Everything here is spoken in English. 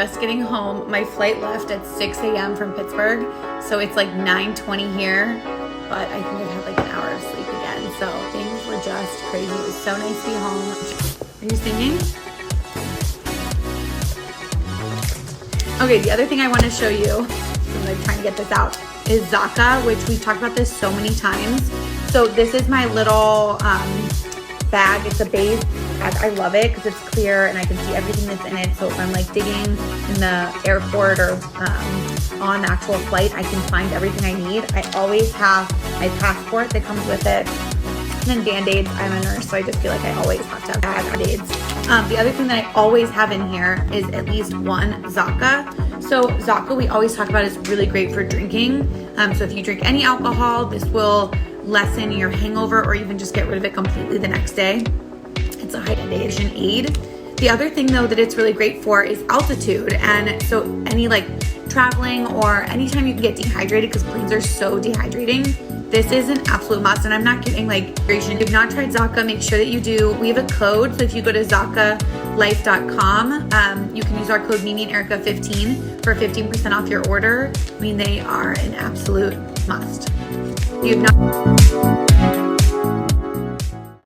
just getting home. My flight left at 6 a.m. from Pittsburgh, so it's like 9:20 here, but I think I've had like an hour of sleep again, so things were just crazy. It was so nice to be home. Are you singing? Okay, the other thing I want to show you, I'm like trying to get this out, is Zaca, which we've talked about this so many times. So this is my little bag. It's a beige bag. I love it because it's clear and I can see everything that's in it. So if I'm like digging in the airport or on the actual flight, I can find everything I need. I always have my passport that comes with it. And then Band-Aids. I'm a nurse, so I just feel like I always have to have Band-Aids. The other thing that I always have in here is at least one Zaca. So Zaca, we always talk about, is really great for drinking. So if you drink any alcohol, this will lessen your hangover or even just get rid of it completely the next day. It's a hydration aid. The other thing though that it's really great for is altitude. And so any like traveling or anytime you can get dehydrated, because planes are so dehydrating, this is an absolute must. And I'm not kidding, like hydration. If you've not tried Zaca, make sure that you do. We have a code, so if you go to zacalife.com, you can use our code Mimi and Erika 15 for 15% off your order. I mean, they are an absolute must. You've not